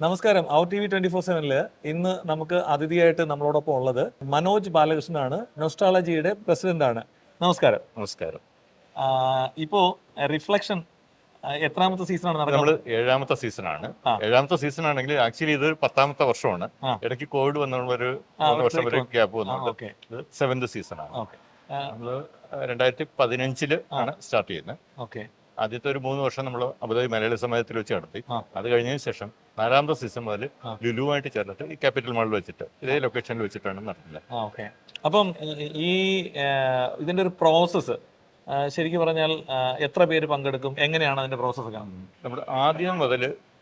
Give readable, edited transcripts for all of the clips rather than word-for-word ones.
നമസ്കാരം. ഔ T V 24/7 ഇന്ന് നമുക്ക് അതിഥിയായിട്ട് നമ്മളോടൊപ്പം ഉള്ളത് മനോജ് ബാലകൃഷ്ണനാണ്. നൊസ്റ്റാളജിയുടെ പ്രസിഡന്റ് ആണ്. നമസ്കാരം. നമസ്കാരം. ഇപ്പോ റിഫ്ലക്ഷൻ എത്രാമത്തെ സീസണാണ് നമ്മൾ നടക്കുന്നത്? 7ാമത്തെ സീസണാണ്. 7ാമത്തെ സീസൺ ആണെങ്കിൽ ആക്ച്വലി ഇത് 10ാമത്തെ വർഷമാണ്. ഇടയ്ക്ക് കോവിഡ് വന്നുള്ള ഒരു 3 വർഷം ഒരു ഗ്യാപ്പ് വന്നുണ്ട്. ഇത് 7th സീസണാണ്. നമ്മൾ 2015 ആണ് സ്റ്റാർട്ട് ചെയ്യുന്നത്. ആദ്യത്തെ ഒരു 3 വർഷം നമ്മൾ അബുദാബി മലയാളി സമാജത്തിൽ വെച്ച് നടത്തി. അത് കഴിഞ്ഞതിന് ശേഷം 4ാമത്തെ സീസൺ മുതൽ ലുലുവായിട്ട് ചേർന്നിട്ട് ഈ ക്യാപിറ്റൽ മാളിൽ വെച്ചിട്ട് ഇതേ ലൊക്കേഷനിൽ വെച്ചിട്ടാണ് നടത്തുന്നത്. അപ്പം ഈ ഇതിന്റെ ഒരു പ്രോസസ്സ് ശരിക്കും പറഞ്ഞാൽ എത്ര പേര് പങ്കെടുക്കും, എങ്ങനെയാണ് അതിന്റെ പ്രോസസ്സ് കാണുന്നത്? നമ്മൾ ആദ്യം മുതൽ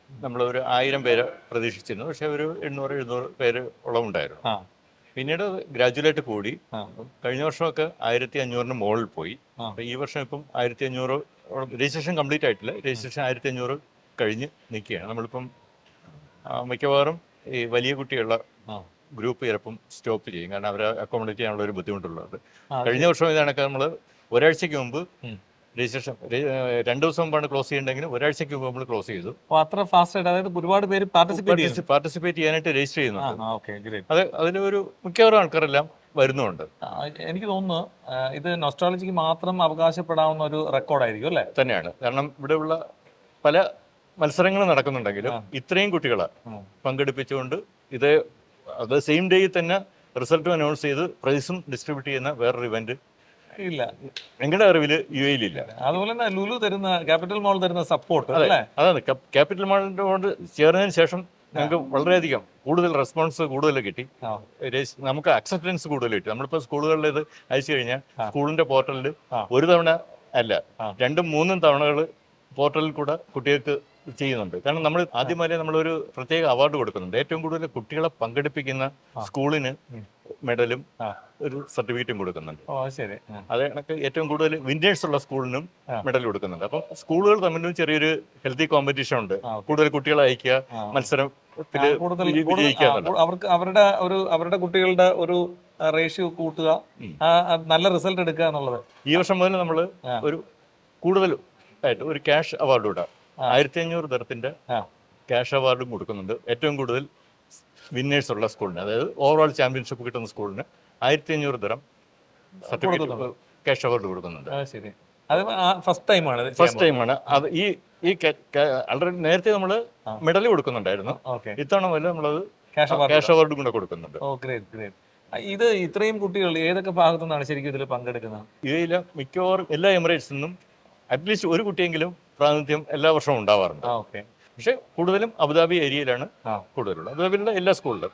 നമ്മൾ ഒരു 1000 പേര് പ്രതീക്ഷിച്ചിരുന്നു. പക്ഷെ ഒരു 800-700 പേര് ഉള്ളവുണ്ടായിരുന്നു. പിന്നീട് ഗ്രാജുവലായിട്ട് കൂടി. കഴിഞ്ഞ വർഷമൊക്കെ 1500-ന് മുകളിൽ പോയി. ഈ വർഷം ഇപ്പം 1500 രജിസ്ട്രേഷൻ കംപ്ലീറ്റ് ആയിട്ടില്ല. രജിസ്ട്രേഷൻ 1500 കഴിഞ്ഞ് നിൽക്കുകയാണ്. നമ്മളിപ്പം മിക്കവാറും ഈ വലിയ കുട്ടികളുടെ ഗ്രൂപ്പ് ചിലപ്പം സ്റ്റോപ്പ് ചെയ്യും. കാരണം അവരെ അക്കോമഡേറ്റ് ചെയ്യാനുള്ള ഒരു ബുദ്ധിമുട്ടുള്ളത്. കഴിഞ്ഞ വർഷം ഇതാണൊക്കെ നമ്മൾ ഒരാഴ്ചയ്ക്ക് മുമ്പ് രജിസ്ട്രേഷൻ 2 ദിവസം മുമ്പാണ് ക്ലോസ് ചെയ്യേണ്ടെങ്കിൽ ഒരാഴ്ചയ്ക്ക് മുമ്പ് നമ്മൾ ക്ലോസ് ചെയ്തു. അത്ര ഫാസ്റ്റ് ആയിട്ട്, അതായത് ഒരുപാട് പേര് പാർട്ടിസിപ്പേറ്റ് ചെയ്യാനായിട്ട് രജിസ്റ്റർ ചെയ്യുന്നുണ്ട്. അത് അതിലൊരു മിക്കവാറും ആൾക്കാരെല്ലാം വരുന്നുണ്ട്. എനിക്ക് തോന്നുന്നു ഇത് നൊസ്റ്റാളജിക്ക് മാത്രം അവകാശപ്പെടാവുന്ന ഒരു റെക്കോർഡായിരിക്കും അല്ലേ? തന്നെയാണ്. കാരണം ഇവിടെയുള്ള പല മത്സരങ്ങളും നടക്കുന്നുണ്ടെങ്കിലും ഇത്രയും കുട്ടികളെ പങ്കെടുപ്പിച്ചുകൊണ്ട് അത് സെയിം ഡേയിൽ തന്നെ റിസൾട്ടും അനൗൺസ് ചെയ്ത് പ്രൈസും ഡിസ്ട്രിബ്യൂട്ട് ചെയ്യുന്ന വേറൊരു ഇവന്റ് ഇല്ല, ഞങ്ങളുടെ അറിവില് UAE ഇല്ല. അതുപോലെ തന്നെ ലുലു തരുന്ന, ക്യാപിറ്റൽ മാൾ തരുന്ന സപ്പോർട്ട് അതാണ്. ക്യാപിറ്റൽ മാളിനോട് ചേർന്നതിന് ശേഷം ഞങ്ങൾക്ക് വളരെയധികം കൂടുതൽ റെസ്പോൺസ് കൂടുതൽ കിട്ടി. നമുക്ക് അക്സെപ്റ്റൻസ് കൂടുതൽ കിട്ടി. നമ്മളിപ്പോൾ സ്കൂളുകളിൽ ഇത് അയച്ചു കഴിഞ്ഞാൽ സ്കൂളിന്റെ പോർട്ടലിൽ ഒരു തവണ അല്ല 2-3 തവണകൾ പോർട്ടലിൽ കൂടെ കുട്ടികൾക്ക് ചെയ്യുന്നുണ്ട്. കാരണം നമ്മൾ ആദ്യമായി നമ്മളൊരു പ്രത്യേക അവാർഡ് കൊടുക്കുന്നുണ്ട്. ഏറ്റവും കൂടുതൽ കുട്ടികളെ പങ്കെടുപ്പിക്കുന്ന സ്കൂളിന് മെഡലും ഒരു സർട്ടിഫിക്കറ്റും കൊടുക്കുന്നുണ്ട്. അത് കണക്ക് ഏറ്റവും കൂടുതൽ വിന്നേഴ്സ് ഉള്ള സ്കൂളിനും മെഡൽ കൊടുക്കുന്നുണ്ട്. അപ്പം സ്കൂളുകൾ തമ്മിലും ചെറിയൊരു ഹെൽത്തി കോമ്പറ്റീഷൻ ഉണ്ട്. കൂടുതൽ കുട്ടികളെ അയക്കുക, മത്സരത്തിൽ അവർക്ക് അവരുടെ കുട്ടികളുടെ ഒരു റേഷ്യോ കൂട്ടുക, നല്ല റിസൾട്ട് എടുക്കുക എന്നുള്ളത്. ഈ വർഷം മുതൽ നമ്മൾ ഒരു കൂടുതൽ ആയിട്ട് ഒരു ക്യാഷ് അവാർഡ് കൂടെ 1500 തരത്തിന്റെ ക്യാഷ് അവാർഡും കൊടുക്കുന്നുണ്ട്. ഏറ്റവും കൂടുതൽ വിന്നേഴ്സ് ഉള്ള സ്കൂളിന്, അതായത് ഓവറോൾ ചാമ്പ്യൻഷിപ്പ് കിട്ടുന്ന സ്കൂളിന് 1500 തരം സർട്ടിഫിക്കറ്റ് ക്യാഷ് അവാർഡ് കൊടുക്കുന്നുണ്ട്. ഫസ്റ്റ് ടൈമാണ് അത്. ഈ ആൾറെഡി നേരത്തെ നമ്മൾ മെഡൽ കൊടുക്കുന്നുണ്ടായിരുന്നു. ഇത്തവണ മുതൽ നമ്മളത് ക്യാഷ് അവാർഡും കൂടെ കൊടുക്കുന്നുണ്ട്. ഇത് ഇത്രയും കുട്ടികൾ ഏതൊക്കെ ഭാഗത്തു നിന്നാണ് ശരിക്കും ഇതിൽ പങ്കെടുക്കുന്നത്? UAE മിക്കവാറും എല്ലാ എമിറേറ്റ്സിൽ നിന്നും അറ്റ്ലീസ്റ്റ് ഒരു കുട്ടിയെങ്കിലും പ്രാതിനിധ്യം എല്ലാ വർഷവും ഉണ്ടാവാറുണ്ട്. പക്ഷെ കൂടുതലും അബുദാബി ഏരിയയിലാണ് കൂടുതലുള്ളത്. അബുദാബിയിലുള്ള എല്ലാ സ്കൂളിലും,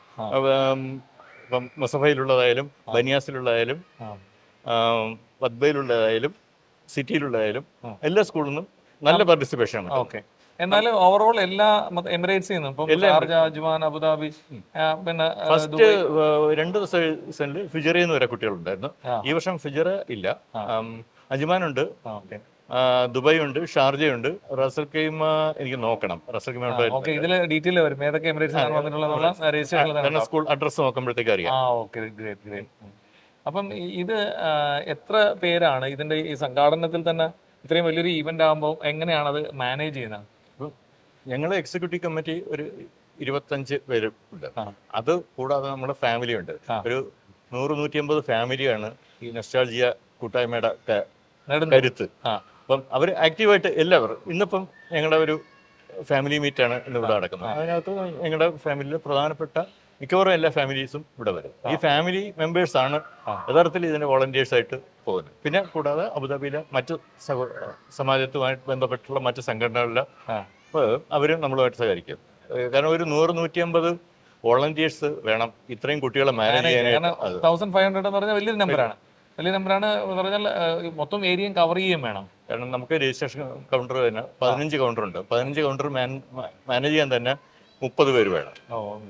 ഇപ്പം മുസഫയിലുള്ളതായാലും ബനിയാസിലുള്ളതായാലും വദ്ബയിലുള്ളതായാലും സിറ്റിയിലുള്ളതായാലും എല്ലാ സ്കൂളിൽ നിന്നും നല്ല പാർട്ടിസിപ്പേഷൻ ആണ്. എന്നാലും ഓവറോൾ എല്ലാ എമിറേറ്റ്സിൽ നിന്നും അബുദാബി, പിന്നെ ഫസ്റ്റ് 2 ദിവസത്തിൽ ഫിജറയിൽ നിന്ന് വരെ കുട്ടികളുണ്ടായിരുന്നു. ഈ വർഷം ഫിജറ ഇല്ല. അജ്മാനുണ്ട്, ദുബായ് ഉണ്ട്, ഷാർജയുണ്ട്, റസൽ ഖൈമ എനിക്ക് നോക്കണം. റസൽ ഖൈമ ഡീറ്റെയിൽ വരും ഏതൊക്കെ എമിറേറ്റ്സ് സ്കൂൾ അഡ്രസ് നോക്കുമ്പോഴത്തേക്ക് അറിയാം. അപ്പം ഇത് എത്ര പേരാണ് ഇതിന്റെ ഈ സംഘാടനത്തിൽ തന്നെ ഇത്രയും വലിയൊരു ഈവന്റ് ആകുമ്പോൾ എങ്ങനെയാണ് അത് മാനേജ് ചെയ്യുന്നത്? ഞങ്ങള് എക്സിക്യൂട്ടീവ് കമ്മിറ്റി ഒരു 25 പേര് ഉണ്ട്. അത് കൂടാതെ നമ്മുടെ ഫാമിലി ഉണ്ട്. ഒരു 100-150 ഫാമിലിയാണ് ഈ നൊസ്റ്റാൾജിയ കൂട്ടായ്മയുടെ കരുത്ത്. അപ്പം അവർ ആക്റ്റീവായിട്ട് എല്ലാവരും ഇന്നിപ്പം ഞങ്ങളുടെ ഒരു ഫാമിലി മീറ്റാണ് ഇന്നിവിടെ നടക്കുന്നത്. അതിനകത്ത് ഞങ്ങളുടെ ഫാമിലിയിൽ പ്രധാനപ്പെട്ട മിക്കവാറും എല്ലാ ഫാമിലീസും ഇവിടെ വരും. ഈ ഫാമിലി മെമ്പേഴ്സ് ആണ് യഥാർത്ഥത്തിൽ ഇതിന്റെ വോളണ്ടിയേഴ്സ് ആയിട്ട് പോകുന്നത്. പിന്നെ കൂടാതെ അബുദാബിയിലെ മറ്റ് സമാജത്തുമായിട്ട് ബന്ധപ്പെട്ടുള്ള മറ്റ് സംഘടനകളിലെ അവരും നമ്മളുമായിട്ട് സഹകരിക്കും. കാരണം ഒരു 100-150 വോളണ്ടിയേഴ്സ് വേണം ഇത്രയും കുട്ടികളെ മാനേജ് ചെയ്യാനായിട്ട്. 1500 എന്ന് പറഞ്ഞാൽ വലിയ നമ്പറാണ് പറഞ്ഞാൽ മൊത്തം ഏരിയയും കവർ ചെയ്യുകയും വേണം. കാരണം നമുക്ക് രജിസ്ട്രേഷൻ കൗണ്ടർ തന്നെ 15 കൗണ്ടർ ഉണ്ട്. 15 കൗണ്ടർ മാനേജ് ചെയ്യാൻ തന്നെ 30 പേര് വേണം.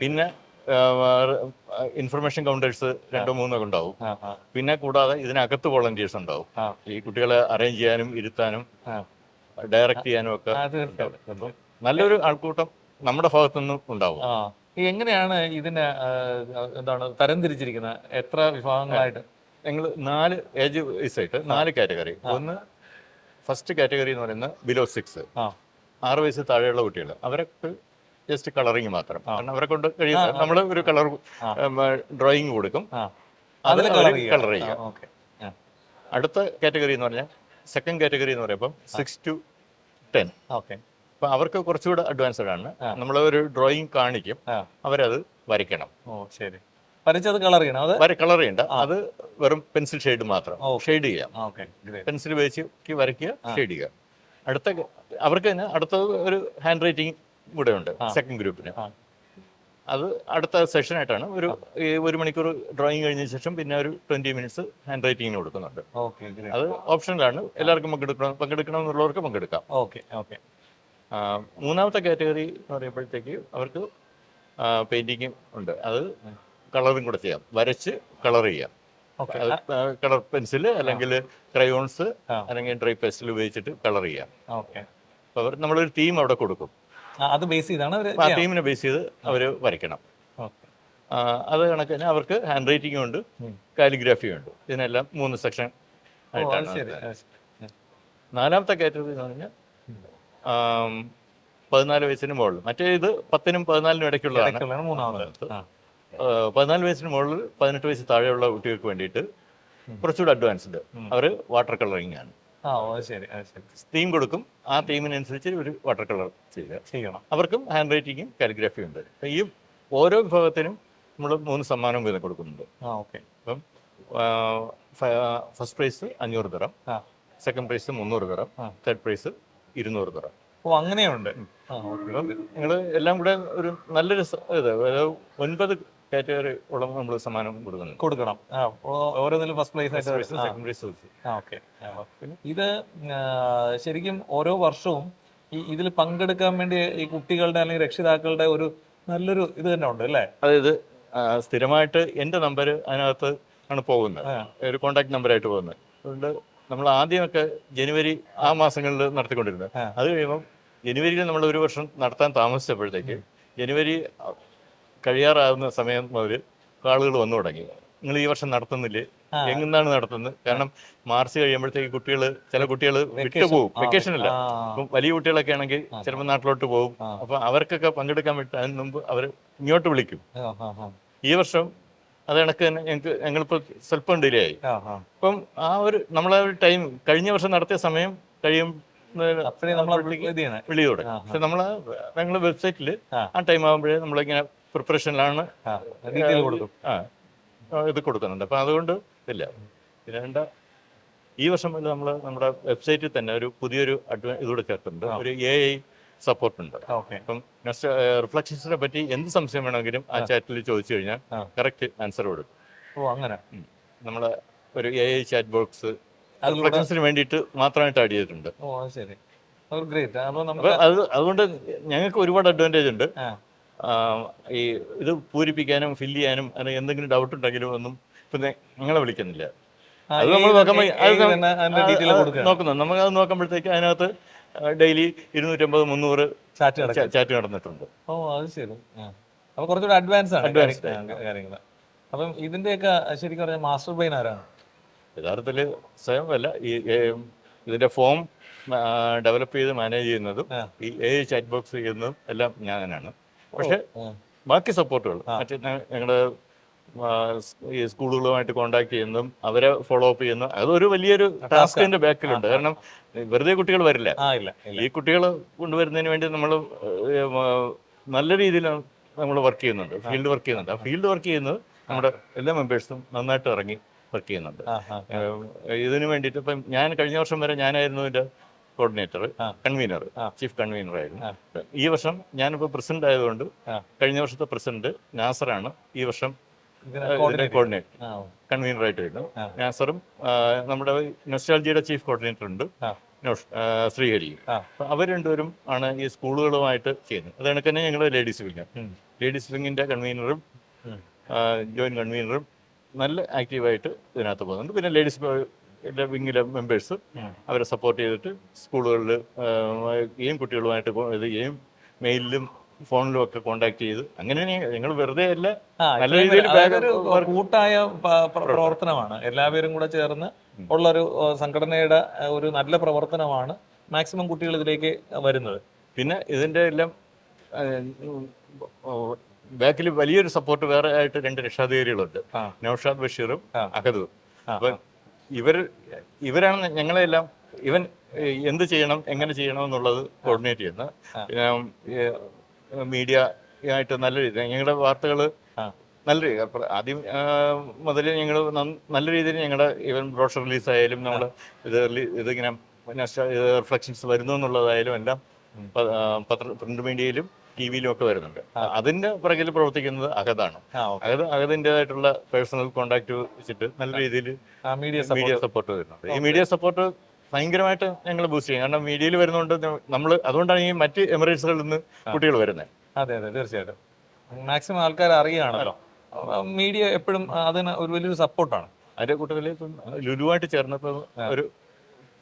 പിന്നെ ഇൻഫർമേഷൻ കൗണ്ടേഴ്സ് 2-3 ഉണ്ടാവും. പിന്നെ കൂടാതെ ഇതിനകത്ത് വോളണ്ടിയേഴ്സ് ഉണ്ടാവും. ഈ കുട്ടികളെ അറേഞ്ച് ചെയ്യാനും ഇരുത്താനും ഡയറക്റ്റ് ചെയ്യാനും ഒക്കെ നല്ലൊരു ആൾക്കൂട്ടം നമ്മുടെ ഭാഗത്തു നിന്നും ഉണ്ടാവും. എങ്ങനെയാണ് ഇതിനെ തരംതിരിച്ചിരിക്കുന്നത്? എത്ര വിഭാഗങ്ങളായിട്ട്? ഞങ്ങൾ 4 ഏജ് വയസ്സായിട്ട് 4 കാറ്റഗറി. ഒന്ന് ഫസ്റ്റ് കാറ്റഗറി എന്ന് പറയുന്നത് ബിലോ 6, 6 വയസ്സ് താഴെയുള്ള കുട്ടികൾ. അവർക്ക് ജസ്റ്റ് കളറിങ് മാത്രം. കാരണം അവരെ കൊണ്ട് കഴിയുന്ന നമ്മൾ ഒരു കളർ ഡ്രോയിങ് കൊടുക്കും, അത് കളർ ചെയ്യാം. അടുത്ത കാറ്റഗറി എന്ന് പറഞ്ഞാൽ സെക്കൻഡ് കാറ്റഗറി എന്ന് പറയുമ്പോൾ 6 to 10. അപ്പൊ അവർക്ക് കുറച്ചുകൂടെ അഡ്വാൻസ്ഡ് ആണ്. നമ്മൾ ഒരു ഡ്രോയിങ് കാണിക്കും, അവരത് വരയ്ക്കണം. ശരി, വരച്ചത് കളർ ചെയ്യണം. അത് കളർ ചെയ്യണ്ട, അത് വെറും പെൻസിൽ ഷെയ്ഡ് മാത്രം, ഷെയ്ഡ് ചെയ്യാം. പെൻസിൽ ഉപയോഗിച്ച് വരയ്ക്കുക, ഷെയ്ഡ് ചെയ്യുക. അവർക്ക് തന്നെ അടുത്ത ഒരു ഹാൻഡ് റൈറ്റിംഗ് കൂടെ ഉണ്ട് സെക്കൻഡ് ഗ്രൂപ്പിന്. അത് അടുത്ത സെഷനായിട്ടാണ്. ഒരു മണിക്കൂർ ഡ്രോയിങ് കഴിഞ്ഞ ശേഷം പിന്നെ ഒരു 20 minutes ഹാൻഡ് റൈറ്റിങ്ങിന് കൊടുക്കുന്നുണ്ട്. അത് ഓപ്ഷണലാണ്, എല്ലാവർക്കും പങ്കെടുക്കണമെന്നുള്ളവർക്ക് പങ്കെടുക്കാം. മൂന്നാമത്തെ കാറ്റഗറി എന്ന് പറയുമ്പോഴത്തേക്ക് അവർക്ക് പെയിന്റിങ് ഉണ്ട്. അത് കളറും കൂടെ ചെയ്യാം, വരച്ച് കളർ ചെയ്യാം. കളർ പെൻസിൽ അല്ലെങ്കിൽ ക്രയോൺസ് അല്ലെങ്കിൽ ഡ്രൈ പെൻസിൽ ഉപയോഗിച്ചിട്ട് കളർ ചെയ്യാം. അപ്പോൾ നമ്മളൊരു തീം അവിടെ കൊടുക്കും, അത് ബേസ് ചെയ്താണ് ആ ടീമിനെ ബേസ് ചെയ്ത് അവർ വരയ്ക്കണം. അത് കണക്ക് തന്നെ അവർക്ക് ഹാൻഡ് റൈറ്റിംഗ് ഉണ്ട്, കാലിഗ്രാഫിയും ഉണ്ട്. ഇതിനെല്ലാം 3 സെക്ഷൻ ആയിട്ടാണ്. നാലാമത്തെ കാറ്റഗറി എന്ന് പറഞ്ഞാൽ 14 വയസ്സിന് മുകളിൽ, മറ്റേ ഇത് 10 നും 14 ഇടയ്ക്കുള്ളതാണ്. 14 വയസ്സിന് മുകളിൽ 18 വയസ്സ് താഴെയുള്ള കുട്ടികൾക്ക് വേണ്ടിയിട്ട് കുറച്ചുകൂടി അഡ്വാൻസ്ഡ്. അവർ വാട്ടർ കളറിംഗ് ആണ്. തീം കൊടുക്കും, ആ തീമിനനുസരിച്ച് ഒരു വാട്ടർ കളർ ചെയ്യണം. അവർക്കും ഹാൻഡ് റൈറ്റിങ്ങും കാലിഗ്രാഫിയും ഉണ്ട്. ഈ ഓരോ വിഭാഗത്തിനും നമ്മൾ 3 സമ്മാനം വീതം കൊടുക്കുന്നുണ്ട്. അപ്പം first prize 500 dirham, second prize 300 dirham, third prize 200 dirham. അങ്ങനെയുണ്ട്. നിങ്ങൾ എല്ലാം കൂടെ ഒരു നല്ലൊരു 9 കാറ്റഗറി ഉള്ള നമ്മൾ സമ്മാനം കൊടുക്കണം. ഓരോന്നിലും ഫസ്റ്റ് പ്രൈസ് ആയിട്ട്, സെക്കൻഡ് പ്രൈസ്. ഇത് ശരിക്കും ഓരോ വർഷവും ഇതിൽ പങ്കെടുക്കാൻ വേണ്ടി ഈ കുട്ടികളുടെ അല്ലെങ്കിൽ രക്ഷിതാക്കളുടെ ഒരു നല്ലൊരു ഇത് തന്നെ ഉണ്ട് അല്ലേ? അതായത് സ്ഥിരമായിട്ട് എൻ്റെ നമ്പർ അതിനകത്ത് ആണ് പോകുന്നത്, ഒരു കോണ്ടാക്ട് നമ്പറായിട്ട് പോകുന്നത്. അതുകൊണ്ട് നമ്മൾ ആദ്യമൊക്കെ ജനുവരി ആ മാസങ്ങളിൽ നടത്തിക്കൊണ്ടിരുന്നത്. അത് കഴിയുമ്പം ജനുവരിയിൽ നമ്മൾ ഒരു വർഷം നടത്താൻ താമസിച്ചപ്പോഴത്തേക്ക് ജനുവരി കഴിയാറാകുന്ന സമയം മുതൽ ആളുകൾ വന്നു തുടങ്ങി. നിങ്ങൾ ഈ വർഷം നടത്തുന്നില്ലേ, എങ്ങനെയാണ് നടത്തുന്നത്? കാരണം മാർച്ച് കഴിയുമ്പോഴത്തേക്ക് ചില കുട്ടികൾ വിട്ടുപോകും, വെക്കേഷൻ അല്ല. ഇപ്പം വലിയ കുട്ടികളൊക്കെ ആണെങ്കിൽ ചിലപ്പോൾ നാട്ടിലോട്ട് പോകും. അപ്പൊ അവർക്കൊക്കെ പങ്കെടുക്കാൻ വേണ്ടി അതിന് മുമ്പ് അവർ ഇങ്ങോട്ട് വിളിക്കും. ഈ വർഷം അത് കണക്ക് തന്നെ ഞങ്ങളിപ്പോൾ സ്വല്പം ഡിലേ ആയി. അപ്പം നമ്മളെ ഒരു ടൈം കഴിഞ്ഞ വർഷം നടത്തിയ സമയം കഴിയും വിളി തുടങ്ങി. പക്ഷെ ഞങ്ങൾ വെബ്സൈറ്റിൽ ആ ടൈം ആകുമ്പോഴേ നമ്മളിങ്ങനെ പ്രിപ്പറേഷനിലാണ് ഇത് കൊടുക്കുന്നുണ്ട്. അപ്പം അതുകൊണ്ട് ഇല്ല. പിന്നെ ഈ വർഷം നമ്മുടെ വെബ്സൈറ്റിൽ തന്നെ ഒരു പുതിയൊരു ഇതുകൂടെ ചേർത്തിട്ടുണ്ട്, ഒരു AI സപ്പോർട്ട് ഉണ്ട്. അപ്പം റിഫ്ലക്ഷൻസിനെ പറ്റി എന്ത് സംശയം വേണമെങ്കിലും ആ ചാറ്റിൽ ചോദിച്ചു കഴിഞ്ഞാൽ കറക്റ്റ് ആൻസർ കൊടുക്കും. അങ്ങനെ നമ്മളെ ഒരു AI ചാറ്റ് ബോക്സ് റിഫ്ലക്ഷൻസിന് വേണ്ടിയിട്ട് മാത്രമായിട്ട് ആഡ് ചെയ്തിട്ടുണ്ട്. അതുകൊണ്ട് ഞങ്ങൾക്ക് ഒരുപാട് അഡ്വാൻറ്റേജ് ഉണ്ട്. ഈ ഇത് പൂരിപ്പിക്കാനും ഫില്ല് ചെയ്യാനും അല്ലെങ്കിൽ എന്തെങ്കിലും ഡൗട്ട് ഉണ്ടെങ്കിലും ഒന്നും പിന്നെ ഞങ്ങളെ വിളിക്കുന്നില്ല. അത് നമ്മൾ നോക്കുന്നത്. നമുക്കത് നോക്കുമ്പോഴത്തേക്ക് അതിനകത്ത് ഡെയിലി 250-300 ചാറ്റ് നടന്നിട്ടുണ്ട്. അപ്പൊ കുറച്ചുകൂടെ അഡ്വാൻസ് കാര്യങ്ങൾ. അപ്പം ഇതിന്റെയൊക്കെ ശരിക്കും പറഞ്ഞാൽ മാസ്റ്റർ ബ്രെയിൻ ആരാണ്? യഥാർത്ഥത്തിൽ സ്വയം അല്ല, ഇതിന്റെ ഫോം ഡെവലപ്പ് ചെയ്ത് മാനേജ് ചെയ്യുന്നതും ഈ AI ചാറ്റ് ബോക്സ് ചെയ്യുന്നതും എല്ലാം ഞാൻ തന്നെയാണ്. പക്ഷെ ബാക്കി സപ്പോർട്ടുകൾ മറ്റേ ഞങ്ങളുടെ ഈ സ്കൂളുകളുമായിട്ട് കോണ്ടാക്ട് ചെയ്യുന്നതും അവരെ ഫോളോ അപ്പ് ചെയ്യുന്നതും അതൊരു വലിയൊരു ടാസ്കിന്റെ ബാക്കിലുണ്ട്. കാരണം വെറുതെ കുട്ടികൾ വരില്ല. ഈ കുട്ടികൾ കൊണ്ടുവരുന്നതിന് വേണ്ടി നമ്മൾ നല്ല രീതിയിലാണ് നമ്മൾ വർക്ക് ചെയ്യുന്നുണ്ട്, ഫീൽഡ് വർക്ക് ചെയ്യുന്നുണ്ട്. ആ ഫീൽഡ് വർക്ക് ചെയ്യുന്നത് നമ്മുടെ എല്ലാ മെമ്പേഴ്സും നന്നായിട്ട് ഇറങ്ങി വർക്ക് ചെയ്യുന്നുണ്ട്. ഇതിനു വേണ്ടിയിട്ട് ഇപ്പം ഞാൻ കഴിഞ്ഞ വർഷം വരെ ഞാനായിരുന്നു ഇതിന്റെ കോർഡിനേറ്റർ, കൺവീനർ, ചീഫ് കൺവീനർ ആയിരുന്നു. ഈ വർഷം ഞാനിപ്പോൾ പ്രസിഡന്റ് ആയതുകൊണ്ട് കഴിഞ്ഞ വർഷത്തെ പ്രസിഡന്റ് നാസറാണ് ഈ വർഷം കോർഡിനേറ്റർ കൺവീനറായിട്ട് വരുന്നു. നാസറും നമ്മുടെ നൊസ്റ്റാൾജിയുടെ ചീഫ് കോർഡിനേറ്റർ ഉണ്ട് ശ്രീഹരിയും. അവർ രണ്ടുപേരും ആണ് ഈ സ്കൂളുകളുമായിട്ട് ചെയ്യുന്നത്. അത് കണക്ക് തന്നെ ഞങ്ങൾ ലേഡീസ് വിങ്ങിന്റെ കൺവീനറും ജോയിന്റ് കൺവീനറും നല്ല ആക്റ്റീവായിട്ട് ഇതിനകത്ത് പോകുന്നുണ്ട്. പിന്നെ ലേഡീസ് വിങ്ങിലെ മെമ്പേഴ്സ് അവരെ സപ്പോർട്ട് ചെയ്തിട്ട് സ്കൂളുകളിൽ കുട്ടികളുമായിട്ട് ഇത് ചെയ്യും, മെയിലിലും ഫോണിലും ഒക്കെ കോണ്ടാക്ട് ചെയ്ത് അങ്ങനെ ഞങ്ങൾ വെറുതെ അല്ല, നല്ല രീതിയിൽ കൂട്ടായ പ്രവർത്തനമാണ്. എല്ലാവരും കൂടെ ചേർന്ന് ഉള്ളൊരു സംഘടനയുടെ ഒരു നല്ല പ്രവർത്തനമാണ് മാക്സിമം കുട്ടികൾ ഇതിലേക്ക് വരുന്നത്. പിന്നെ ഇതിന്റെ എല്ലാം ബാക്കിൽ വലിയൊരു സപ്പോർട്ട് വേറെ ആയിട്ട് 2 രക്ഷാധികാരികളുണ്ട്, നൗഷാദ് ബഷീറും അഹദും. അപ്പൊ ഇവരാണ് ഞങ്ങളെല്ലാം ഇവൻ എന്ത് ചെയ്യണം, എങ്ങനെ ചെയ്യണം എന്നുള്ളത് കോർഡിനേറ്റ് ചെയ്യുന്നത്. പിന്നെ മീഡിയ ആയിട്ട് നല്ല രീതിയിൽ ഞങ്ങളുടെ വാർത്തകൾ നല്ല രീതിയിൽ ആദ്യം മുതൽ ഞങ്ങൾ നല്ല രീതിയിൽ ഞങ്ങളുടെ ഈവൻ ബ്രോഷർ റിലീസ് ആയാലും നമ്മൾ ഇതിങ്ങനെ റിഫ്ലക്ഷൻസ് വരുന്നു എന്നുള്ളതായാലും എല്ലാം പ്രിന്റ് മീഡിയയിലും TV-ലും ഒക്കെ വരുന്നുണ്ട്. അതിന്റെ പുറകിൽ പ്രവർത്തിക്കുന്നത് അഹദാണ്. അഹദിൻ്റെതായിട്ടുള്ള പേഴ്സണൽ കോണ്ടാക്ട് വെച്ചിട്ട് നല്ല രീതിയിൽ മീഡിയ സപ്പോർട്ട് വരുന്നുണ്ട്. ഈ മീഡിയ സപ്പോർട്ട് ഭയങ്കരമായിട്ട് ഞങ്ങൾ ബൂസ്റ്റ് ചെയ്യും. കാരണം മീഡിയയിൽ വരുന്നതുകൊണ്ട് നമ്മൾ അതുകൊണ്ടാണ് ഈ മറ്റ് എമിറേറ്റ്സുകളിൽ നിന്ന് കുട്ടികൾ വരുന്നത്. അതെ അതെ, തീർച്ചയായിട്ടും മാക്സിമം ആൾക്കാർ അറിയുകയാണല്ലോ. മീഡിയ എപ്പോഴും അതിന് ഒരു വലിയൊരു സപ്പോർട്ടാണ്. അതിന്റെ കൂട്ടത്തിൽ ലുലുവായിട്ട് ചേർന്നപ്പോൾ ഒരു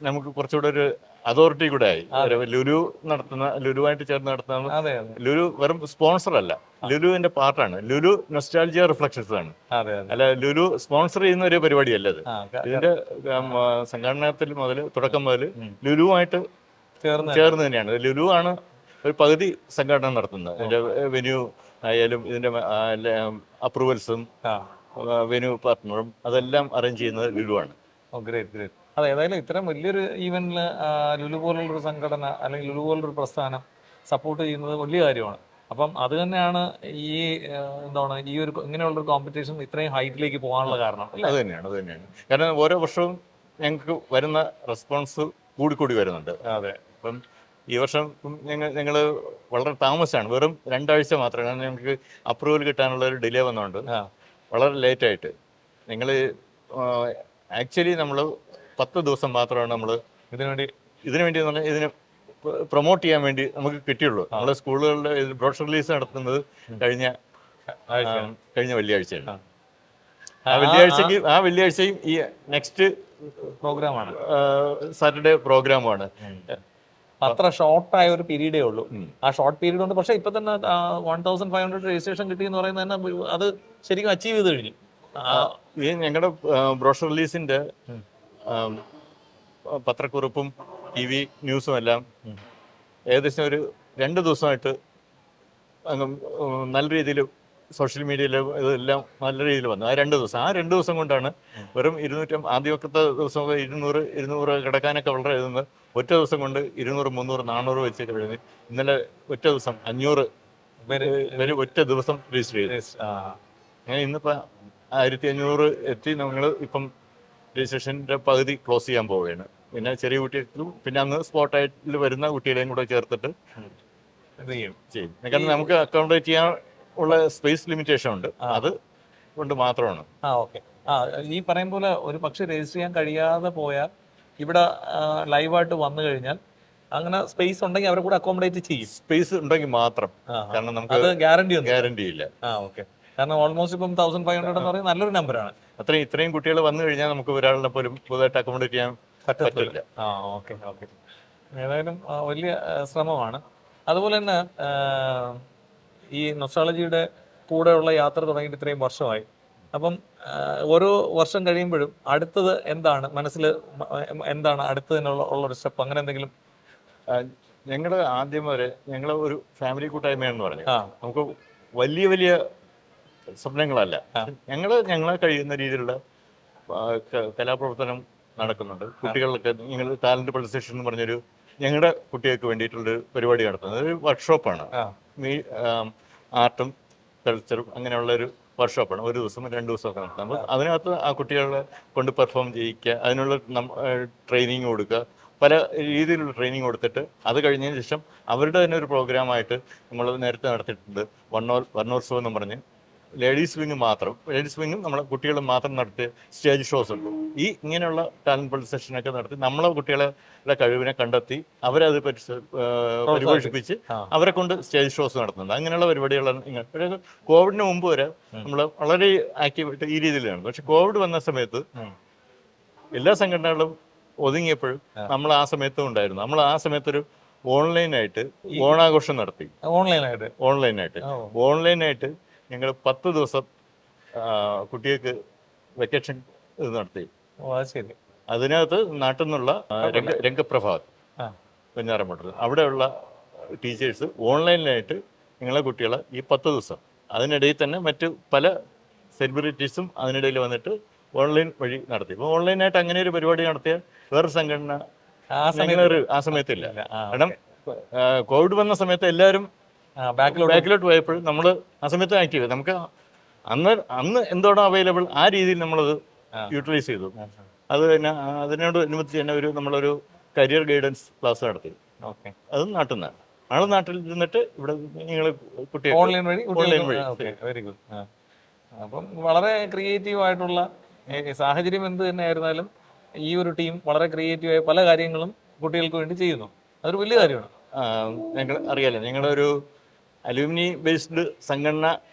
നമുക്ക് കുറച്ചുകൂടെ ഒരു അതോറിറ്റി കൂടെ ആയി. ലുലുവായിട്ട് ചേർന്ന് നടത്തുന്ന ലുലു വെറും സ്പോൺസർ അല്ല, ലുലുവിന്റെ പാർട്ടാണ്. ലുലു നൊസ്റ്റാൾജിയ റിഫ്ലക്ഷൻസ് ആണ്, അല്ല ലുലു സ്പോൺസർ ചെയ്യുന്ന ഒരു പരിപാടിയല്ല ഇത്. ഇതിന്റെ സംഘടനത്തിൽ മുതൽ തുടക്കം മുതൽ ലുലുവായിട്ട് ചേർന്ന് തന്നെയാണ്. ലുലു ആണ് ഒരു പകുതി സംഘടന നടത്തുന്നത്. ഇതിന്റെ വെന്യൂ ആയാലും ഇതിന്റെ അപ്രൂവൽസും വെന്യൂ പാർട്ട്ണറും അതെല്ലാം അറേഞ്ച് ചെയ്യുന്നത് ലുലു ആണ്. അതെ, ഏതായാലും ഇത്തരം വലിയൊരു ഈവന്റില് ലുലു പോലുള്ളൊരു സംഘടന അല്ലെങ്കിൽ ലുലു പോലുള്ളൊരു പ്രസ്ഥാനം സപ്പോർട്ട് ചെയ്യുന്നത് വലിയ കാര്യമാണ്. അപ്പം അത് തന്നെയാണ് ഈ എന്താണ് ഈ ഒരു ഇങ്ങനെയുള്ളൊരു കോമ്പറ്റീഷൻ ഇത്രയും ഹൈറ്റിലേക്ക് പോകാനുള്ള കാരണം. അത് തന്നെയാണ്. കാരണം ഓരോ വർഷവും ഞങ്ങൾക്ക് വരുന്ന റെസ്പോൺസ് കൂടി വരുന്നുണ്ട്. അതെ, അപ്പം ഈ വർഷം ഞങ്ങൾ വളരെ താമസിച്ചാണ്, വെറും 2 ആഴ്ച മാത്രമേ. കാരണം ഞങ്ങൾക്ക് അപ്രൂവൽ കിട്ടാനുള്ള ഒരു ഡിലേ വന്നുകൊണ്ട് വളരെ ലേറ്റായിട്ട് ഞങ്ങൾ ആക്ച്വലി നമ്മൾ 10 ദിവസം മാത്രമാണ് നമ്മൾ ഇതിനു വേണ്ടി പറഞ്ഞാൽ ഇതിനെ പ്രൊമോട്ട് ചെയ്യാൻ വേണ്ടി നമുക്ക് കിട്ടിയുള്ളൂ. നമ്മുടെ സ്കൂളുകളിലെ ബ്രോഷർ റിലീസ് നടത്തുന്നത് കഴിഞ്ഞ വെള്ളിയാഴ്ചയാണ്. ആ വെള്ളിയാഴ്ചയും ഈ നെക്സ്റ്റ് പ്രോഗ്രാമാണ്, സാറ്റർഡേ പ്രോഗ്രാമാണ്. അത്ര ഷോർട്ടായ ഒരു പീരീഡേ ഉള്ളൂ. ആ ഷോർട്ട് പീരീഡ് കൊണ്ട് പക്ഷെ ഇപ്പൊ തന്നെ 1500 രജിസ്ട്രേഷൻ കിട്ടി എന്ന് പറയുന്നത് തന്നെ അത് ശരിക്കും അച്ചീവ് ചെയ്ത് കഴിഞ്ഞു. ഈ ഞങ്ങളുടെ ബ്രോഷർ റിലീസിന്റെ പത്രക്കുറിപ്പും TV ന്യൂസും എല്ലാം ഏകദേശം ഒരു 2 ദിവസമായിട്ട് നല്ല രീതിയിൽ സോഷ്യൽ മീഡിയയിൽ ഇതെല്ലാം നല്ല രീതിയിൽ വന്നു. ആ 2 ദിവസം കൊണ്ടാണ് വെറും 200, ആദ്യമൊക്കെ ദിവസം 200 കിടക്കാനൊക്കെ വളരെ എഴുതുന്നത്. ഒറ്റ ദിവസം കൊണ്ട് 200, 300, 400 വെച്ച് കഴിഞ്ഞ് ഇന്നലെ ഒറ്റ ദിവസം 500 വരെ ഒറ്റ ദിവസം രജിസ്റ്റർ ചെയ്തു. അങ്ങനെ ഇന്നിപ്പോൾ 1500 എത്തി. നമ്മൾ ഇപ്പം രജിസ്ട്രേഷൻ്റെ പകുതി ക്ലോസ് ചെയ്യാൻ പോവുകയാണ്. പിന്നെ ചെറിയ കുട്ടികൾക്കും പിന്നെ അന്ന് സ്പോട്ടായിട്ട് വരുന്ന കുട്ടികളെയും കൂടെ ചേർത്തിട്ട് ചെയ്യും. കാരണം നമുക്ക് അക്കോമഡേറ്റ് ചെയ്യാൻ ഉള്ള സ്പേസ് ലിമിറ്റേഷൻ ഉണ്ട്, അത് കൊണ്ട് മാത്രമാണ്. ഓക്കെ. ഈ പറയും പോലെ ഒരു പക്ഷെ രജിസ്റ്റർ ചെയ്യാൻ കഴിയാതെ പോയാൽ ഇവിടെ ലൈവായിട്ട് വന്നു കഴിഞ്ഞാൽ അങ്ങനെ സ്പേസ് ഉണ്ടെങ്കിൽ അവരെ കൂടെ അക്കോമഡേറ്റ് ചെയ്യും. സ്പേസ് ഉണ്ടെങ്കിൽ മാത്രം, കാരണം നമുക്ക് ഗ്യാരണ്ടി ഇല്ല. ഓക്കെ. കാരണം ഓൾമോസ്റ്റ് ഇപ്പം 1500 എന്ന് പറയുന്നത് നല്ലൊരു നമ്പറാണ്. ഇത്രയും കുട്ടികൾ വന്നു കഴിഞ്ഞാൽ നമുക്ക് ഒരാളിനെ പോലും പുതുതായിട്ട് അക്കോമഡേറ്റ് ചെയ്യാൻ പറ്റില്ല. ഓക്കെ. ഏതായാലും വലിയ ശ്രമമാണ്. അതുപോലെ തന്നെ ഈ നൊസ്റ്റാളജിയുടെ കൂടെയുള്ള യാത്ര തുടങ്ങിയിട്ട് ഇത്രയും വർഷമായി. അപ്പം ഓരോ വർഷം കഴിയുമ്പോഴും അടുത്തത് എന്താണ് മനസ്സിൽ, എന്താണ് അടുത്തതിനുള്ള ഒരു സ്റ്റെപ്പ്, അങ്ങനെ എന്തെങ്കിലും? ഞങ്ങളുടെ ആദ്യം വരെ ഞങ്ങളെ ഒരു ഫാമിലി കൂട്ടായ്മയെന്ന് പറഞ്ഞു നമുക്ക് വലിയ സ്വപ്നങ്ങളല്ല. ഞങ്ങളെ കഴിയുന്ന രീതിയിലുള്ള കലാപ്രവർത്തനം നടക്കുന്നുണ്ട്. കുട്ടികൾക്ക് നിങ്ങൾ ടാലന്റ് പ്രസന്റേഷൻ എന്ന് പറഞ്ഞൊരു ഞങ്ങളുടെ കുട്ടികൾക്ക് വേണ്ടിയിട്ടുള്ളൊരു പരിപാടി നടത്തുന്നത് ഒരു വർക്ക്ഷോപ്പാണ്. ആർട്ടും കൾച്ചറും അങ്ങനെയുള്ളൊരു വർക്ക്ഷോപ്പാണ്. 1 ദിവസം 2 ദിവസമൊക്കെ നടത്തുന്നത്. അപ്പോൾ അതിനകത്ത് ആ കുട്ടികളെ കൊണ്ട് പെർഫോം ചെയ്യിക്കുക, അതിനുള്ള ട്രെയിനിങ് കൊടുക്കുക, പല രീതിയിലുള്ള ട്രെയിനിങ് കൊടുത്തിട്ട് അത് കഴിഞ്ഞതിന് ശേഷം അവരുടെ തന്നെ ഒരു പ്രോഗ്രാമായിട്ട് നമ്മൾ നേരത്തെ നടത്തിയിട്ടുണ്ട്. വർണ്ണോത്സവം എന്ന് പറഞ്ഞ് ലേഡീസ് വിങ്ങും നമ്മളെ കുട്ടികൾ മാത്രം നടത്തിയ സ്റ്റേജ് ഷോസ് ഉണ്ട്. ഈ ഇങ്ങനെയുള്ള ടാലന്റ് സെഷനൊക്കെ നടത്തി നമ്മളെ കുട്ടികളുടെ കഴിവിനെ കണ്ടെത്തി അവരെ അത് പരിപോഷിപ്പിച്ച് അവരെ കൊണ്ട് സ്റ്റേജ് ഷോസ് നടത്തുന്നുണ്ട്. അങ്ങനെയുള്ള പരിപാടികളാണ്. കോവിഡിന് മുമ്പ് വരെ നമ്മൾ വളരെ ആക്റ്റീവായിട്ട് ഈ രീതിയിലാണ്. പക്ഷെ കോവിഡ് വന്ന സമയത്ത് എല്ലാ സംഘടനകളും ഒതുങ്ങിയപ്പോഴും നമ്മൾ ആ സമയത്തും ഉണ്ടായിരുന്നു. നമ്മൾ ആ സമയത്തൊരു ഓൺലൈനായിട്ട് ഓണാഘോഷം നടത്തി. ഓൺലൈനായിട്ട് ഞങ്ങൾ 10 ദിവസം കുട്ടികൾക്ക് വെക്കേഷൻ ഇത് നടത്തി. അതിനകത്ത് നാട്ടിൽ നിന്നുള്ള രംഗപ്രഭാത് വെഞ്ഞാറമൂട്ടിൽ അവിടെയുള്ള ടീച്ചേഴ്സ് ഓൺലൈനിലായിട്ട് നിങ്ങളെ കുട്ടികളെ ഈ 10 ദിവസം അതിനിടയിൽ തന്നെ മറ്റു പല സെലിബ്രിറ്റീസും അതിനിടയിൽ വന്നിട്ട് ഓൺലൈൻ വഴി നടത്തി. ഇപ്പോൾ ഓൺലൈനായിട്ട് അങ്ങനെ ഒരു പരിപാടി നടത്തിയ വേറൊരു സംഘടന ആ സമയത്തില്ല. കാരണം കോവിഡ് വന്ന സമയത്ത് എല്ലാവരും ബാക്കിലോട്ട് പോയപ്പോൾ നമ്മൾ ആ സമയത്ത് ആക്റ്റീവ് നമുക്ക് അന്ന് എന്തോടാ അവൈലബിൾ ആ രീതിയിൽ നമ്മളത് യൂട്ടിലൈസ് ചെയ്തു. അത് തന്നെ അതിനോട് അനുബന്ധിച്ച് തന്നെ നമ്മളൊരു കരിയർ ഗൈഡൻസ് ക്ലാസ് നടത്തി. അതും നാട്ടിൽ നിന്നാണ്. നാട്ടിൽ ഇരുന്നിട്ട് ഇവിടെ നിങ്ങൾ കുട്ടികൾ ഓൺലൈൻ വഴി. Very good. അപ്പം വളരെ ക്രിയേറ്റീവ് ആയിട്ടുള്ള സാഹചര്യം എന്ത് തന്നെ ആയിരുന്നാലും ഈ ഒരു ടീം വളരെ ക്രിയേറ്റീവായ പല കാര്യങ്ങളും കുട്ടികൾക്ക് വേണ്ടി ചെയ്യുന്നു. അതൊരു വലിയ കാര്യമാണ്. ഞങ്ങൾ അറിയാലോ, ഞങ്ങളൊരു അലൂമിനി ബേസ്ഡ് സംഘടന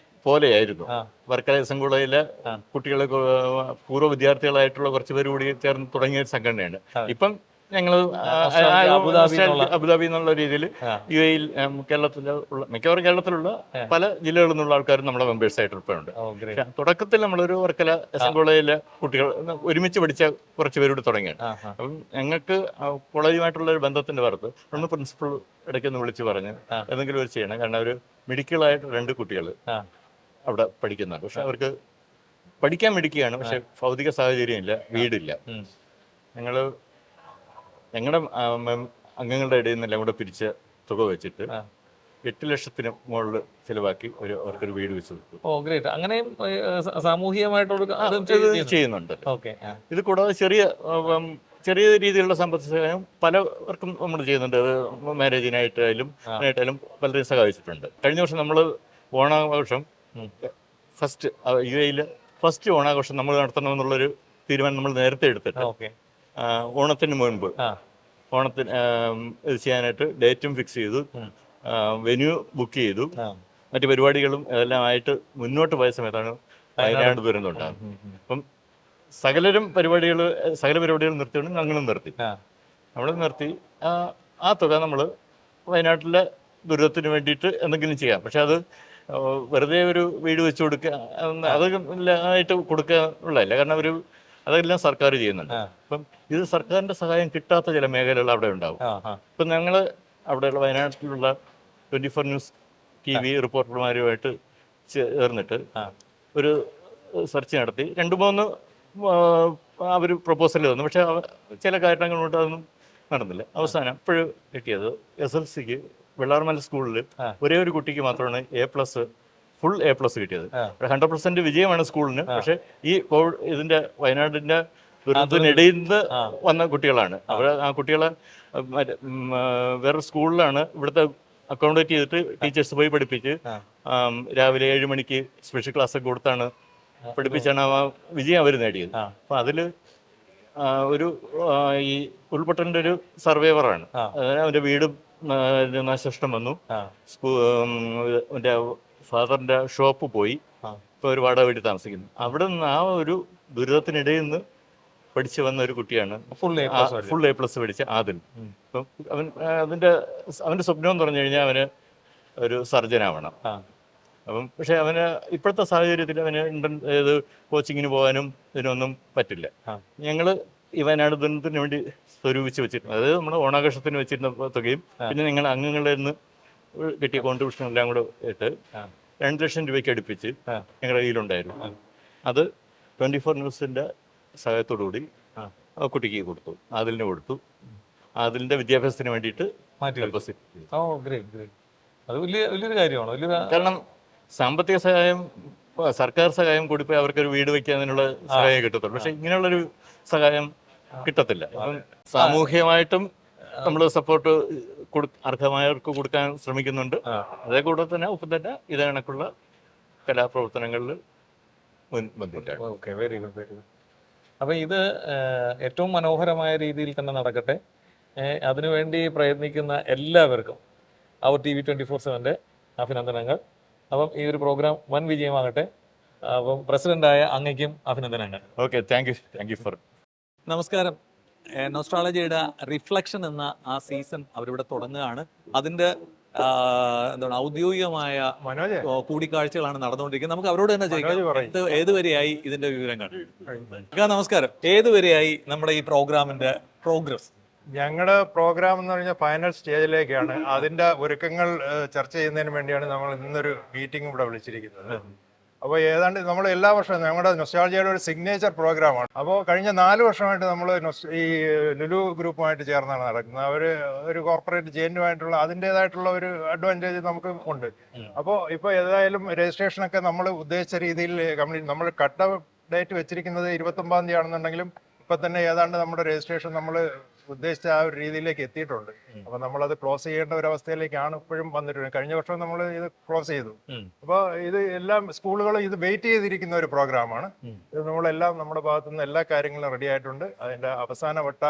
പോലെയായിരുന്നു. വർക്കല സംഘടനയിലെ കുട്ടികളെ പൂർവ്വ വിദ്യാർത്ഥികളായിട്ടുള്ള കുറച്ച് പേര് കൂടി ചേർന്ന് തുടങ്ങിയ ഒരു സംഘടനയാണ്. ഇപ്പം ഞങ്ങൾ അബുദാബി എന്നുള്ള രീതിയിൽ UAE കേരളത്തിലുള്ള മിക്കവാറും കേരളത്തിലുള്ള പല ജില്ലകളിൽ നിന്നുള്ള ആൾക്കാരും നമ്മുടെ മെമ്പേഴ്സ് ആയിട്ട് ഉൾപ്പെടുന്നുണ്ട്. തുടക്കത്തിൽ നമ്മളൊരു വർക്കല കോളേജിലെ കുട്ടികൾ ഒരുമിച്ച് പഠിച്ച കുറച്ച് പേരോട് തുടങ്ങിയാണ്. അപ്പം ഞങ്ങൾക്ക് കോളേജുമായിട്ടുള്ള ഒരു ബന്ധത്തിന്റെ പുറത്ത് പ്രിൻസിപ്പൾ ഇടയ്ക്കൊന്ന് വിളിച്ച് പറഞ്ഞ് എന്തെങ്കിലും ഒരു ചെയ്യണം. കാരണം ഒരു മെഡിക്കലായിട്ട് 2 കുട്ടികൾ അവിടെ പഠിക്കുന്നുണ്ട്. പക്ഷെ അവർക്ക് പഠിക്കാൻ മിടുക്കിയാണ്, പക്ഷെ ഭൗതിക സാഹചര്യം ഇല്ല, വീടില്ല. ഞങ്ങളുടെ അംഗങ്ങളുടെ ഇടയിൽ നിന്നെല്ലാം കൂടെ പിരിച്ച തുക വെച്ചിട്ട് 8 ലക്ഷത്തിന് മുകളിൽ ചിലവാക്കി അവർക്കൊരു വീട് വെച്ച് കൊടുത്തു. ഗ്രേറ്റ്. അങ്ങനെയും സാമൂഹികമായിട്ടുള്ള ചെയ്യുന്നുണ്ട്. ഇത് കൂടാതെ ചെറിയ രീതിയിലുള്ള സാമ്പത്തിക സഹായം പലവർക്കും നമ്മൾ ചെയ്യുന്നുണ്ട്. അത് മാരേജിനായിട്ടായാലും പലരെയും സഹായിച്ചിട്ടുണ്ട്. കഴിഞ്ഞ വർഷം നമ്മൾ ഓണാഘോഷം UAE ഫസ്റ്റ് ഓണാഘോഷം നമ്മൾ നടത്തണമെന്നുള്ളൊരു തീരുമാനം നമ്മൾ നേരത്തെ എടുത്തിട്ട് ഓണത്തിന് മുൻപ് ഇത് ചെയ്യാനായിട്ട് ഡേറ്റും ഫിക്സ് ചെയ്തു, വെന്യൂ ബുക്ക് ചെയ്തു, മറ്റു പരിപാടികളും എല്ലാം ആയിട്ട് മുന്നോട്ട് പോയ സമയത്താണ് വയനാട് ദുരന്തമുണ്ടാകുന്നത്. അപ്പം സകല പരിപാടികൾ നിർത്തിയോണ്ട് ഞങ്ങളും നിർത്തി. ആ തുക നമ്മൾ വയനാട്ടിലെ ദുരിതത്തിന് വേണ്ടിയിട്ട് എന്തെങ്കിലും ചെയ്യാം. പക്ഷെ അത് വെറുതെ ഒരു വീട് വെച്ച് കൊടുക്കുക അതായിട്ട് കൊടുക്കുക ഉള്ളതല്ല. കാരണം അതെല്ലാം സർക്കാർ ചെയ്യുന്നുണ്ട്. അപ്പം ഇത് സർക്കാരിന്റെ സഹായം കിട്ടാത്ത ചില മേഖലകൾ അവിടെ ഉണ്ടാവും. ഇപ്പം ഞങ്ങൾ അവിടെയുള്ള വയനാട്ടിലുള്ള 24 ന്യൂസ് TV റിപ്പോർട്ടർമാരുമായിട്ട് ചേർന്നിട്ട് ഒരു സെർച്ച് നടത്തി 2-3 അവർ പ്രപ്പോസൽ തന്നു. പക്ഷെ ചില കാരണങ്ങൾ കൊണ്ട് അതൊന്നും നടന്നില്ല. അവസാനം ഇപ്പോഴും കിട്ടിയത് SLCക്ക് വെള്ളാർമല സ്കൂളിൽ ഒരേ ഒരു കുട്ടിക്ക് മാത്രമാണ് ഫുൾ A+ കിട്ടിയത്. 100% വിജയമാണ് സ്കൂളിന്. പക്ഷെ ഈ ഇതിന്റെ വയനാടിന്റെ ദുരന്തത്തിനിടയിൽ നിന്ന് വന്ന കുട്ടികളാണ്. ആ കുട്ടികളെ വേറെ സ്കൂളിലാണ് ഇവിടുത്തെ അക്കോമഡേറ്റ് ചെയ്തിട്ട് ടീച്ചേഴ്സ് പോയി പഠിപ്പിച്ച് രാവിലെ 7 മണിക്ക് സ്പെഷ്യൽ ക്ലാസ് ഒക്കെ കൊടുത്താണ് പഠിപ്പിച്ചാണ് ആ വിജയം അവർ നേടിയത്. അപ്പൊ അതില് ഈ ഉൾപ്പെട്ടന്റെ ഒരു സർവൈവറാണ്. അവന്റെ വീടും നാശനഷ്ടം വന്നു. ഫാദറിന്റെ ഷോപ്പ് പോയി. ഇപ്പൊ ഒരു വാടക വീട്ടിൽ താമസിക്കുന്നു. അവിടെ നിന്ന് ആ ഒരു ദുരിതത്തിനിടയിൽ നിന്ന് പഠിച്ചു വന്ന ഒരു കുട്ടിയാണ് ഫുൾ A+ പഠിച്ച ആദിൽ. അപ്പം അവന്റെ സ്വപ്നം എന്ന് പറഞ്ഞു കഴിഞ്ഞാൽ അവന് ഒരു സർജൻ ആവണം. അപ്പം പക്ഷെ അവന് ഇപ്പോഴത്തെ സാഹചര്യത്തിൽ അവന് കോച്ചിങ്ങിന് പോകാനും ഇതിനൊന്നും പറ്റില്ല. ഞങ്ങള് ഈ വയനാട് ദുരന്തത്തിന് വേണ്ടി സ്വരൂപിച്ച് വെച്ചിട്ടുണ്ട്. അതായത് നമ്മൾ ഓണാഘോഷത്തിന് വെച്ചിരുന്ന തുകയും പിന്നെ ഞങ്ങളുടെ അംഗങ്ങളുടെ നിന്ന് കിട്ടിയ കോൺട്രിബ്യൂഷൻ എല്ലാം കൂടെ ഇട്ട് 2 ലക്ഷം രൂപയ്ക്ക് അടുപ്പിച്ച് ഞങ്ങളുടെ കയ്യിലുണ്ടായിരുന്നു. അത് 24 ന്യൂസിന്റെ സഹായത്തോടുകൂടി കുട്ടിക്ക് കൊടുത്തു, ആദിലിന് കൊടുത്തു. ആദിലിന്റെ വിദ്യാഭ്യാസത്തിന് വേണ്ടിയിട്ട് വലിയൊരു കാര്യമാണ്. കാരണം സാമ്പത്തിക സഹായം, സർക്കാർ സഹായം കൂടിപ്പോയി അവർക്കൊരു വീട് വെക്കാനുള്ള സഹായം കിട്ടത്തുള്ളൂ. പക്ഷെ ഇങ്ങനെയുള്ളൊരു സഹായം കിട്ടത്തില്ല. അപ്പം സാമൂഹികമായിട്ടും നമ്മൾ സപ്പോർട്ട് അർഹമായവർക്ക് കൊടുക്കാൻ ശ്രമിക്കുന്നുണ്ട്. അതേ കൂടെ തന്നെ ഒപ്പം തന്നെ ഇത് കണക്കുള്ള കലാപ്രവർത്തനങ്ങളിൽ മുൻപന്തിയിട്ടാണ്. Very good. അപ്പൊ ഇത് ഏറ്റവും മനോഹരമായ രീതിയിൽ തന്നെ നടക്കട്ടെ. അതിനുവേണ്ടി പ്രയത്നിക്കുന്ന എല്ലാവർക്കും അവർ TV24/7 അഭിനന്ദനങ്ങൾ. അപ്പം ഈ ഒരു പ്രോഗ്രാം വൻ വിജയമാകട്ടെ. അപ്പം പ്രസിഡന്റായ അങ്ങയ്ക്കും അഭിനന്ദനങ്ങൾ. Okay, thank you for. നമസ്കാരം. നോസ്ട്രോളജിയുടെ റിഫ്ലക്ഷൻ എന്ന ആ സീസൺ അവരിവിടെ തുടങ്ങുകയാണ്. അതിന്റെ എന്താണ് ഔദ്യോഗികമായ കൂടിക്കാഴ്ചകളാണ് നടന്നുകൊണ്ടിരിക്കുന്നത്. നമുക്ക് അവരോട് തന്നെ ചോദിക്കാം, ഏതുവരെയായി ഇതിന്റെ വിവരങ്ങൾ? നമസ്കാരം. ഏതുവരെയായി നമ്മുടെ ഈ പ്രോഗ്രാമിന്റെ പ്രോഗ്രസ്? ഞങ്ങളുടെ പ്രോഗ്രാം എന്ന് പറഞ്ഞാൽ ഫൈനൽ സ്റ്റേജിലേക്കാണ്. അതിന്റെ ഒരുക്കങ്ങൾ ചർച്ച ചെയ്യുന്നതിന് വേണ്ടിയാണ് നമ്മൾ ഇന്നൊരു മീറ്റിംഗ് ഇവിടെ വിളിച്ചിരിക്കുന്നത്. അപ്പോൾ ഏതാണ്ട് നമ്മൾ എല്ലാ വർഷവും ഞങ്ങളുടെ നൊസ്റ്റാൾജിയയുടെ ഒരു സിഗ്നേച്ചർ പ്രോഗ്രാമാണ്. അപ്പോൾ കഴിഞ്ഞ 4 വർഷമായിട്ട് നമ്മൾ ഈ ലുലു ഗ്രൂപ്പുമായിട്ട് ചേർന്നാണ് നടക്കുന്നത്. അവർ ഒരു കോർപ്പറേറ്റ് ജെയിനുമായിട്ടുള്ള അതിൻ്റെതായിട്ടുള്ള ഒരു അഡ്വാൻറ്റേജ് നമുക്ക് ഉണ്ട്. അപ്പോൾ ഇപ്പോൾ ഏതായാലും രജിസ്ട്രേഷനൊക്കെ നമ്മൾ ഉദ്ദേശിച്ച രീതിയിൽ നമ്മൾ കട്ട് ഡേറ്റ് വെച്ചിരിക്കുന്നത് 29-ാം തീയതി ആണെന്നുണ്ടെങ്കിലും ഇപ്പൊ തന്നെ ഏതാണ്ട് നമ്മുടെ രജിസ്ട്രേഷൻ നമ്മൾ ഉദ്ദേശിച്ച ആ ഒരു രീതിയിലേക്ക് എത്തിയിട്ടുണ്ട്. അപ്പൊ നമ്മളത് ക്ലോസ് ചെയ്യേണ്ട ഒരു അവസ്ഥയിലേക്കാണ് ഇപ്പോഴും വന്നിട്ടുള്ളത്. കഴിഞ്ഞ വർഷം നമ്മൾ ഇത് ക്ലോസ് ചെയ്തു. അപ്പോൾ ഇത് എല്ലാം സ്കൂളുകളും ഇത് വെയിറ്റ് ചെയ്തിരിക്കുന്ന ഒരു പ്രോഗ്രാമാണ്. ഇത് നമ്മളെല്ലാം നമ്മുടെ ഭാഗത്തുനിന്ന് എല്ലാ കാര്യങ്ങളും റെഡി ആയിട്ടുണ്ട്. അതിന്റെ അവസാനവട്ട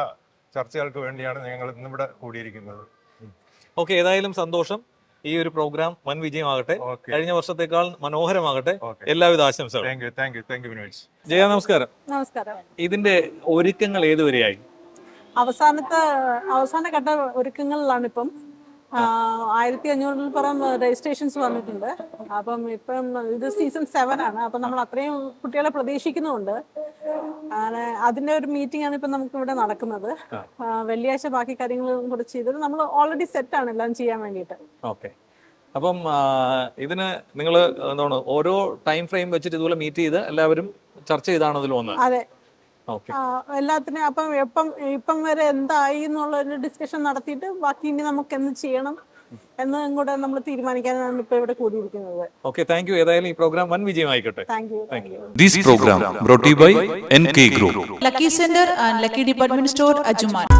ചർച്ചകൾക്ക് വേണ്ടിയാണ് ഞങ്ങൾ ഇന്നിവിടെ കൂടിയിരിക്കുന്നത്. ഓക്കെ, ഏതായാലും സന്തോഷം. ഈ ഒരു പ്രോഗ്രാം വൻ വിജയമാകട്ടെ, കഴിഞ്ഞ വർഷത്തേക്കാൾ മനോഹരമാകട്ടെ. എല്ലാവിധ ആശംസകളും. Thank you very much. Jaya, നമസ്കാരം. നമസ്കാരം. ഇതിന്റെ ഒരുക്കങ്ങൾ ഏതുവരെയായി? അവസാന ഘട്ട ഒരുക്കങ്ങളിലാണ് ഇപ്പം. 1500-ൽ പരം രജിസ്ട്രേഷൻസ് വന്നിട്ടുണ്ട്. അപ്പം ഇപ്പം ഇത് സീസൺ 7 ആണ്. അപ്പം നമ്മൾ അത്രയും കുട്ടികളെ പ്രതീക്ഷിക്കുന്നുണ്ട്. അതിന്റെ ഒരു മീറ്റിംഗ് ആണ് ഇപ്പം നമുക്ക് ഇവിടെ നടക്കുന്നത്. വെള്ളിയാഴ്ച ബാക്കി കാര്യങ്ങളും കൂടെ ചെയ്തത് നമ്മൾ ഓൾറെഡി സെറ്റ് ആണ് എല്ലാം ചെയ്യാൻ വേണ്ടിയിട്ട്. ഓക്കെ, അപ്പം ഇതിന് നിങ്ങൾ എന്താണ് ഓരോ ടൈം ഫ്രെയിം വെച്ചിട്ട് ഇതുപോലെ മീറ്റ് ചെയ്ത് എല്ലാവരും ചർച്ച ചെയ്താണ് അതിൽ വന്നത്? അതെ, എല്ലാത്തിനും. അപ്പം ഇപ്പം വരെ എന്തായി എന്നുള്ളൊരു ഡിസ്കഷൻ നടത്തിയിട്ട് ബാക്കി ഇനി നമുക്ക് എന്ത് ചെയ്യണം എന്ന് കൂടെ നമ്മൾ തീരുമാനിക്കാനാണ് ഇപ്പൊ ഇവിടെ കൂടിയിരിക്കുന്നത്. Okay, thank you. ഏതായാലും ഈ പ്രോഗ്രാം വൻ വിജയമായിക്കോട്ടെ. Thank you. This program brought to you by NK Group, Lucky Center and Lucky Department Store, Ajuman.